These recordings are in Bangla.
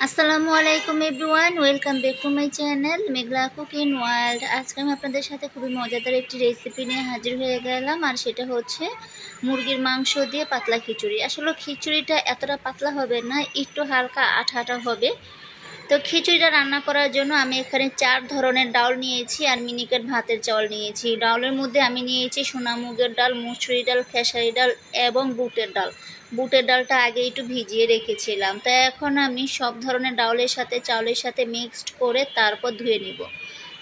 আসসালামু আলাইকুম everyone, welcome back to my channel Meghla cooking world. আজকে আমি আপনাদের সাথে খুবই মজাদার একটি রেসিপি নিয়ে হাজির হয়ে গেলাম, আর সেটা হচ্ছে মুরগির মাংস দিয়ে পাতলা খিচুড়ি। আসলে খিচুড়িটা এতটা পাতলা হবে না, একটু হালকা আঠা আঠা হবে। তো খিচুড়িটা রান্না করার জন্য আমি এখানে 4 ধরনের ডাল নিয়েছি আর মিনিকেট ভাতের চাল নিয়েছি। ডালের মধ্যে আমি নিয়েছি সোনা মুগের ডাল, মুসুরি ডাল, খেসারি ডাল এবং বুটের ডাল। বুটের ডালটা আগে একটু ভিজিয়ে রেখেছিলাম। তো এখন আমি সব ধরনের ডালের সাথে চাউলের সাথে মিক্সড করে তারপর ধুয়ে নিব।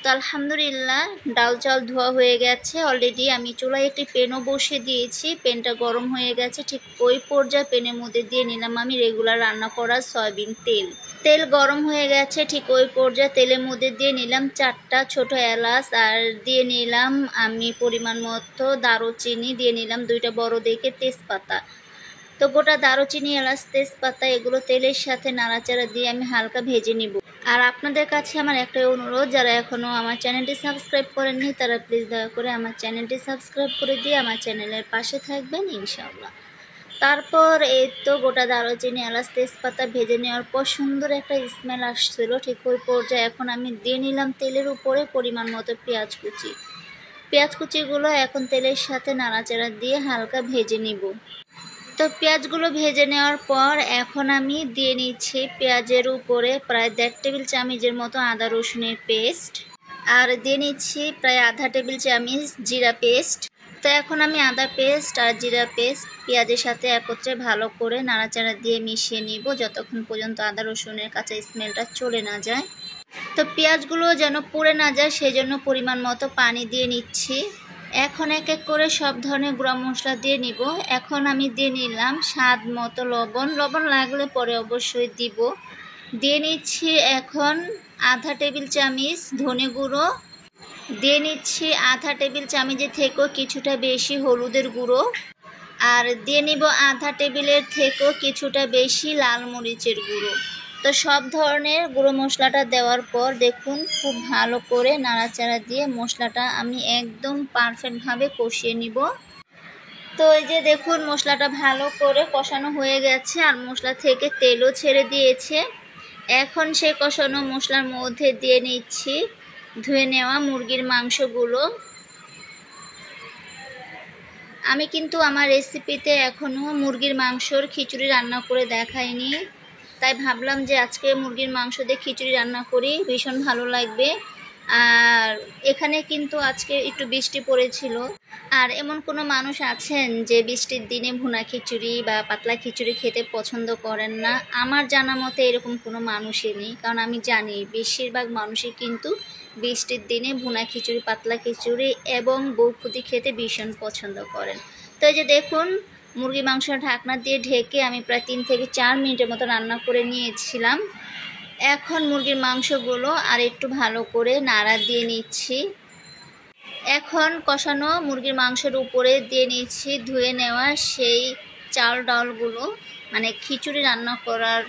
তো আলহামদুলিল্লাহ ডাল চাল ধোয়া হয়ে গেছে অলরেডি। আমি চুলায় একটি পেনও বসিয়ে দিয়েছি, পেনটা গরম হয়ে গেছে। ঠিক ওই পর্যায়ে পেনের মধ্যে দিয়ে নিলাম আমি রেগুলার রান্না করা সয়াবিন তেল। তেল গরম হয়ে গেছে, ঠিক ওই পর্যায়ে তেলের মধ্যে দিয়ে নিলাম 4টা ছোট এলাচ, আর দিয়ে নিলাম আমি পরিমাণ মতো দারুচিনি, দিয়ে নিলাম 2টা বড় দেখে তেজপাতা। তো গোটা দারুচিনি, এলাচ, তেজপাতা এগুলো তেলের সাথে নাড়াচাড়া দিয়ে আমি হালকা ভেজে নিব। আর আপনাদের কাছে আমার একটাই অনুরোধ, যারা এখনও আমার চ্যানেলটি সাবস্ক্রাইব করেননি তারা প্লিজ দয়া করে আমার চ্যানেলটি সাবস্ক্রাইব করে দিয়ে আমার চ্যানেলের পাশে থাকবেন ইনশাআল্লাহ। তারপর এই তো গোটা দারুচিনি, এলাচ, তেজপাতা ভেজে নেওয়ার পর সুন্দর একটা স্মেল আসছিল। ঠিক ওই পর্যায়ে এখন আমি দিয়ে নিলাম তেলের উপরে পরিমাণ মতো পেঁয়াজ কুচি। পেঁয়াজ কুচিগুলো এখন তেলের সাথে নাড়াচাড়া দিয়ে হালকা ভেজে নিব। তো পেঁয়াজগুলো ভেজে নেওয়ার পর এখন আমি দিয়ে নিচ্ছি পেঁয়াজের উপরে প্রায় 1.5 টেবিল চামচের মতো আদা রসুনের পেস্ট, আর দিয়ে নিচ্ছি প্রায় আধা টেবিল চামচ জিরা পেস্ট। তো এখন আমি আদা পেস্ট আর জিরা পেস্ট পেঁয়াজের সাথে একত্রে ভালো করে নাড়াচাড়া দিয়ে মিশিয়ে নিব যতক্ষণ পর্যন্ত আদা রসুনের কাঁচা স্মেলটা চলে না যায়। তো পেঁয়াজগুলো যেন পুড়ে না যায় সেই জন্য পরিমাণ মতো পানি দিয়ে নিচ্ছি। এখন এক এক করে সব ধরনের গুঁড়া মশলা দিয়ে নিব। এখন আমি দিয়ে নিলাম স্বাদ মতো লবণ, লবণ লাগলে পরে অবশ্যই দিব। দিয়ে নিচ্ছি এখন আধা টেবিল চামচ ধনে গুঁড়ো, দিয়ে নিচ্ছি আধা টেবিল চামচের থেকেও কিছুটা বেশি হলুদের গুঁড়ো, আর দিয়ে নিব আধা টেবিলের থেকেও কিছুটা বেশি লাল মরিচের গুঁড়ো। তো সব ধরনের গুঁড়ো মশলাটা দেওয়ার পর দেখুন খুব ভালো করে নাড়াচাড়া দিয়ে মশলাটা আমি একদম পারফেক্টভাবে কষিয়ে নিব। তো এই যে দেখুন মশলাটা ভালো করে কষানো হয়ে গেছে আর মশলা থেকে তেলও ছেড়ে দিয়েছে। এখন সেই কষানো মশলার মধ্যে দিয়ে নিচ্ছি ধুয়ে নেওয়া মুরগির মাংসগুলো। আমি কিন্তু আমার রেসিপিতে এখনও মুরগির মাংসর খিচুড়ি রান্না করে দেখাইনি, তাই ভাবলাম যে আজকে মুরগির মাংস দিয়ে খিচুড়ি রান্না করি, ভীষণ ভালো লাগবে। আর এখানে কিন্তু আজকে একটু বৃষ্টি পড়েছিল। আর এমন কোনো মানুষ আছেন যে বৃষ্টির দিনে ভুনা খিচুড়ি বা পাতলা খিচুড়ি খেতে পছন্দ করেন না? আমার জানা মতে এরকম কোনো মানুষই নেই, কারণ আমি জানি বেশিরভাগ মানুষই কিন্তু বৃষ্টির দিনে ভুনা খিচুড়ি, পাতলা খিচুড়ি এবং বউখুদি খেতে ভীষণ পছন্দ করেন। তো এই যে দেখুন মুরগি মাংস ঢাকনা দিয়ে ঢেকে আমি প্রায় 3 থেকে 4 মিনিটের মতো রান্না করে নিয়েছিলাম। এখন মুরগির মাংসগুলো আর একটু ভালো করে নাড়া দিয়ে নিচ্ছি। এখন কষানো মুরগির মাংসের উপরে দিয়ে নিচ্ছি ধুয়ে নেওয়া সেই চাল ডালগুলো, মানে খিচুড়ি রান্না করার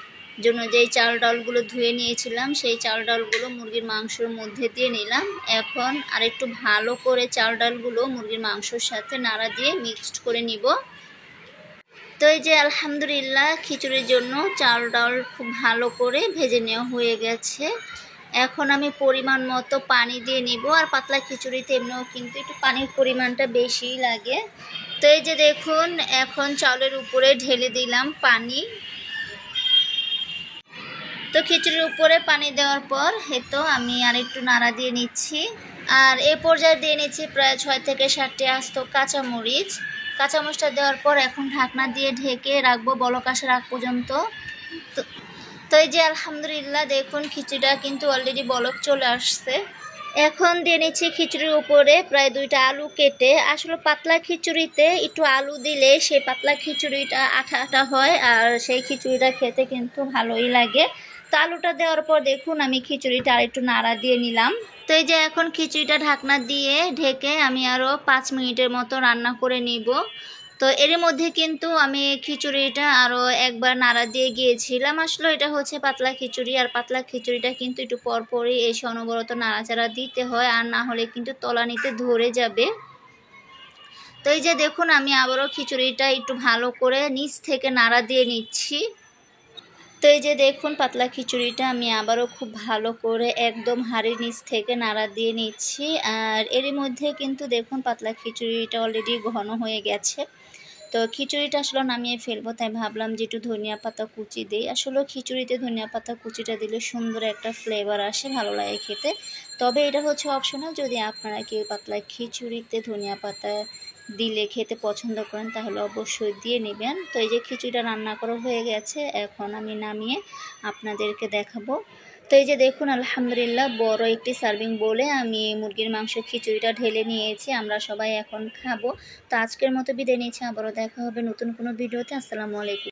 জন্য যেই চাল ডালগুলো ধুয়ে নিয়েছিলাম সেই চাল ডালগুলো মুরগির মাংসের মধ্যে দিয়ে নিলাম। এখন আর একটু ভালো করে চাল ডালগুলো মুরগির মাংসের সাথে নাড়া দিয়ে মিক্সড করে নিব। তো এই যে আলহামদুলিল্লাহ খিচুড়ির জন্য চাল ডাল খুব ভালো করে ভেজে নেওয়া হয়ে গেছে। এখন আমি পরিমাণ মতো পানি দিয়ে নিব। আর পাতলা খিচুড়িতে এমনিও কিন্তু একটু পানির পরিমাণটা বেশিই লাগে। তো এই যে দেখুন এখন চালের উপরে ঢেলে দিলাম পানি। তো খিচুড়ির উপরে পানি দেওয়ার পর তো আমি আর একটু নাড়া দিয়ে নিচ্ছি। আর এ পর্যায়ে দিয়ে নিচ্ছি প্রায় 6 থেকে 7টি আস্ত কাঁচামরিচ। কাঁচামরিচটা দেওয়ার পর এখন ঢাকনা দিয়ে ঢেকে রাখবো বলক আসার আগ পর্যন্ত। তো এই যে আলহামদুলিল্লাহ দেখুন খিচুড়িটা কিন্তু অলরেডি বলক চলে আসছে। এখন দিয়ে নিচ্ছি খিচুড়ির উপরে প্রায় 2টা আলু কেটে। আসলে পাতলা খিচুড়িতে একটু আলু দিলে সেই পাতলা খিচুড়িটা আঠা আঠা হয় আর সেই খিচুড়িটা খেতে কিন্তু ভালোই লাগে। তো আলুটা দেওয়ার পর দেখুন আমি খিচুড়িটা আর একটু নাড়া দিয়ে নিলাম। তো এই যে এখন খিচুড়িটা ঢাকনা দিয়ে ঢেকে আমি আরও 5 মিনিটের মতো রান্না করে নিব। তো এর মধ্যে কিন্তু আমি খিচুড়িটা আরও একবার নাড়া দিয়ে গিয়েছিলাম। আসলে এটা হচ্ছে পাতলা খিচুড়ি, আর পাতলা খিচুড়িটা কিন্তু একটু পরপরই এসে অনবরত নাড়াচাড়া দিতে হয়, আর না হলে কিন্তু তলানিতে ধরে যাবে। তো এই যে দেখুন আমি আবারও খিচুড়িটা একটু ভালো করে নিচ থেকে নাড়া দিয়ে নিচ্ছি। তো এই যে দেখুন পাতলা খিচুড়িটা আমি আবারও খুব ভালো করে একদম হাঁড়ির নিচ থেকে নাড়া দিয়ে নিচ্ছি। আর এরই মধ্যে কিন্তু দেখুন পাতলা খিচুড়িটা অলরেডি ঘন হয়ে গেছে। তো খিচুড়িটা আসলে নামিয়ে ফেলবো, তাই ভাবলাম যে একটু ধনিয়া পাতা কুচি দিই। আসলে খিচুড়িতে ধনিয়া পাতা কুচিটা দিলে সুন্দর একটা ফ্লেভার আসে, ভালো লাগে খেতে। তবে এটা হচ্ছে অপশনাল, যদি আপনারা কেউ পাতলা খিচুড়িতে ধনিয়া পাতা দিলে খেতে পছন্দ করেন তাহলে অবশ্যই দিয়ে নেবেন। তো এই যে খিচুড়িটা রান্না করা হয়ে গেছে, এখন আমি নামিয়ে আপনাদেরকে দেখাবো। তো এই যে দেখুন আলহামদুলিল্লাহ বড় একটি সার্ভিং বলে আমি মুরগির মাংস খিচুড়িটা ঢেলে নিয়েছি, আমরা সবাই এখন খাবো। তো আজকের মতো বিদায় নিচ্ছি, আবারও দেখা হবে নতুন কোনো ভিডিওতে। আসসালামু আলাইকুম।